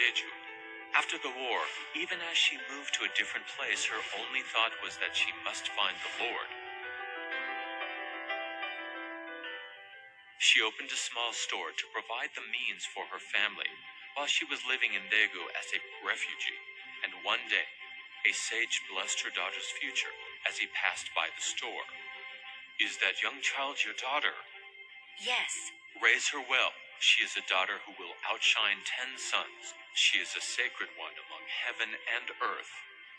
Jeju. After the war, even as she moved to a different place, her only thought was that she must find the Lord. She opened a small store to provide the means for her family while she was living in Daegu as a refugee, and one day, a sage blessed her daughter's future as he passed by the store. Is that young child your daughter? Yes. Raise her well. She is a daughter who will outshine 10 suns. She is a sacred one among heaven and earth.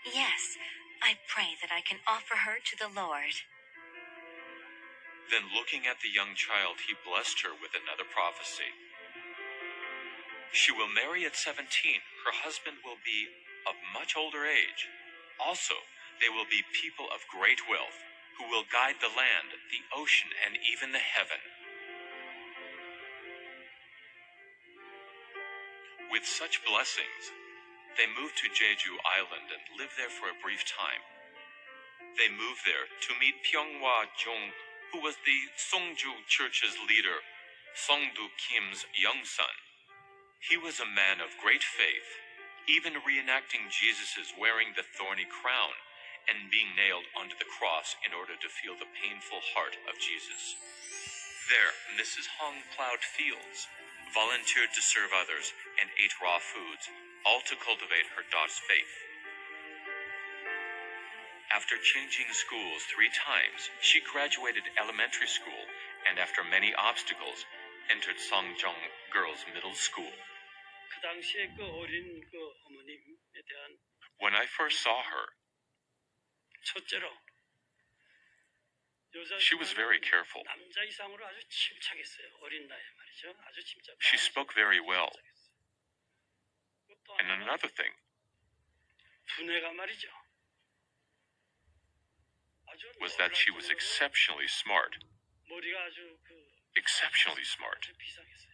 Yes, I pray that I can offer her to the Lord. Then looking at the young child, he blessed her with another prophecy. She will marry at 17. Her husband will be of much older age. Also, they will be people of great wealth, who will guide the land, the ocean, and even the heaven. With such blessings, they moved to Jeju Island and lived there for a brief time. They moved there to meet Pyeonghwa Jung, who was the Songju Church's leader, Songdu Kim's young son. He was a man of great faith, even reenacting Jesus' wearing the thorny crown and being nailed onto the cross in order to feel the painful heart of Jesus. There, Mrs. Hong plowed fields, volunteered to serve others, and ate raw foods, all to cultivate her daughter's faith. After changing schools 3 times, she graduated elementary school and after many obstacles, entered Songjong Girls' Middle School. 그 당시에 그 어린 그 어머님에 대한 When I first saw her, 첫째로 she was very careful. 남자 이상으로 아주 침착했어요. 어린 나이에 말이죠. 아주 침착. She spoke very well. And another thing, 두뇌가 말이죠. was that she was exceptionally smart. 머리가 아주 Exceptionally smart. 비상했어요.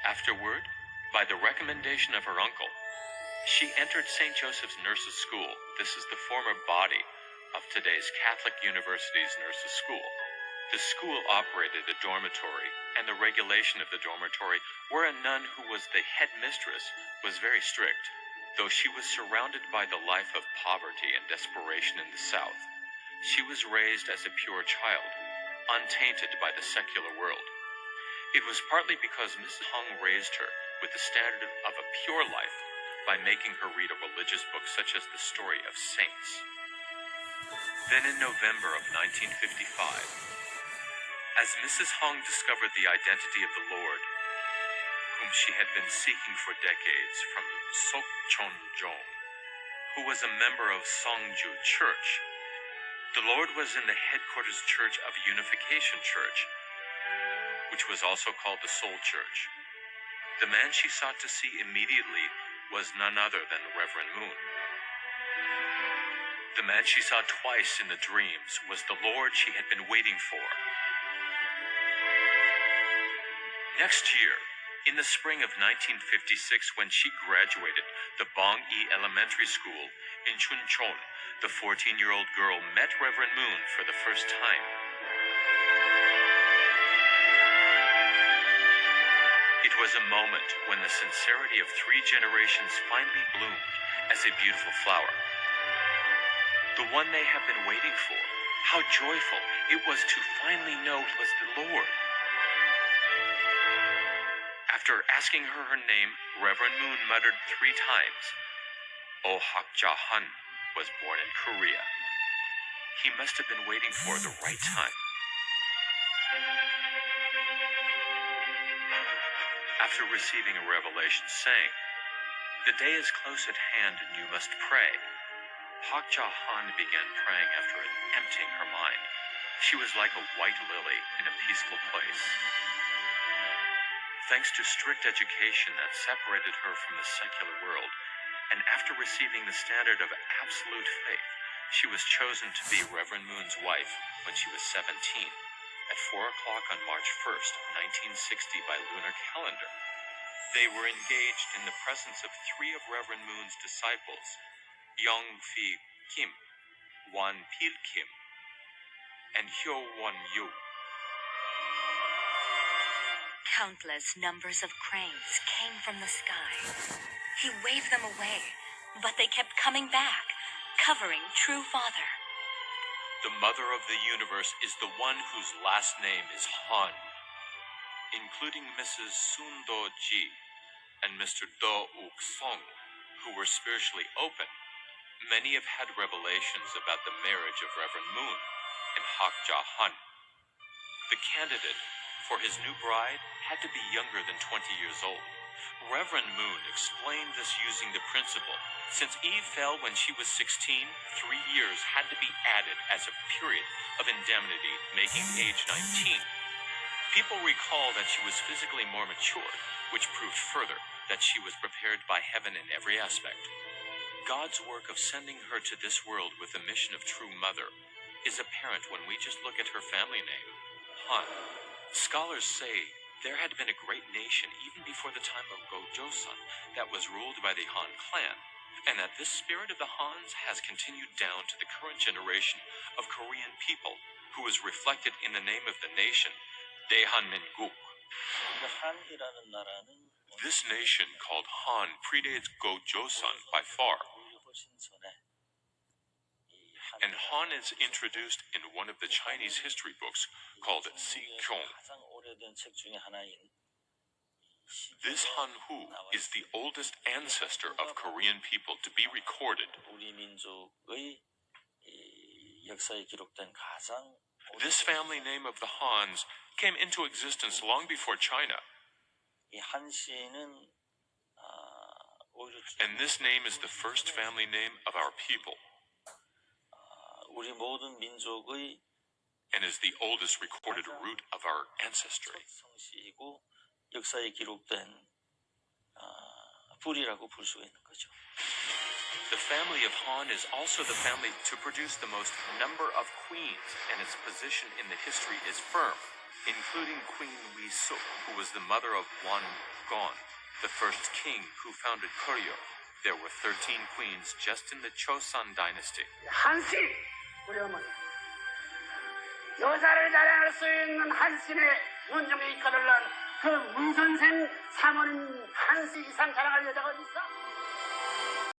Afterward, by the recommendation of her uncle, she entered St. Joseph's Nurses' School. This is the former body of today's Catholic University's Nurses' School. The school operated a dormitory, and the regulation of the dormitory, where a nun who was the headmistress was very strict, though she was surrounded by the life of poverty and desperation in the South. She was raised as a pure child, untainted by the secular world. It was partly because Mrs. Hong raised her with the standard of a pure life by making her read a religious book such as the Story of Saints. Then in November of 1955, as Mrs. Hong discovered the identity of the Lord, whom she had been seeking for decades from Sokchon Jong, who was a member of Songju Church, the Lord was in the headquarters church of Unification Church, which was also called the Soul Church. The man she sought to see immediately was none other than the Reverend Moon. The man she saw twice in the dreams was the Lord she had been waiting for. Next year, in the spring of 1956, when she graduated the Bong-E Elementary School in Chuncheon, the 14-year-old girl met Reverend Moon for the first time. It was a moment when the sincerity of 3 generations finally bloomed as a beautiful flower. The one they have been waiting for. How joyful it was to finally know he was the Lord. After asking her her name, Reverend Moon muttered 3 times, Oh Hak-ja-han was born in Korea. He must have been waiting for the right time. After receiving a revelation saying, The day is close at hand and you must pray, Hak-ja-han began praying after emptying her mind. She was like a white lily in a peaceful place. Thanks to strict education that separated her from the secular world, and after receiving the standard of absolute faith, she was chosen to be Reverend Moon's wife when she was 17, at 4 o'clock on March 1st, 1960 by lunar calendar. They were engaged in the presence of 3 of Reverend Moon's disciples, Young-fi Kim, Wan-pil Kim, and Hyo-won Yu. Countless numbers of cranes came from the sky. He waved them away, but they kept coming back, covering True Father. The mother of the universe is the one whose last name is Han, including Mrs. Sun Do-ji and Mr. Do-uk Song, who were spiritually open. Many have had revelations about the marriage of Reverend Moon and Hak Ja-han. The candidate for his new bride had to be younger than 20 years old. Reverend Moon explained this using the principle, since Eve fell when she was 16, 3 years had to be added as a period of indemnity, making age 19. People recall that she was physically more mature, which proved further that she was prepared by heaven in every aspect. God's work of sending her to this world with the mission of true mother is apparent when we just look at her family name, Han. Scholars say there had been a great nation even before the time of Go-Joseon that was ruled by the Han clan, and that this spirit of the Hans has continued down to the current generation of Korean people, who is reflected in the name of the nation, 대한민국. 한이라는 나라는 This nation called Han predates Go-Joseon by far, 훨씬 전에 and Han is introduced in one of the Chinese history books called Si-kyong. 가장 오래된 책 중에 하나인 This Han-hu is the oldest ancestor of Korean people to be recorded. 우리 민족의 역사에 기록된 가장 This family name of the Hans came into existence long before China, 이 한씨는 오히려 and this name is the first family name of our people, 우리 모든 민족의 and is the oldest recorded root of our ancestry. 성씨이고 역사에 기록된 뿌리라고 볼 수가 있는 거죠. The family of Han is also the family to produce the most number of queens, and its position in the history is firm, including Queen Wi-suk, who was the mother of Wan Gon, the first king who founded Koryo. There were 13 queens just in the Chosun dynasty. 한씨, 우리 어머니. 여자를 자랑할 수 있는 한신의 문중에 이끌어낸 그 문선생 사모님 한씨 이상 자랑할 여자가 어디 있어?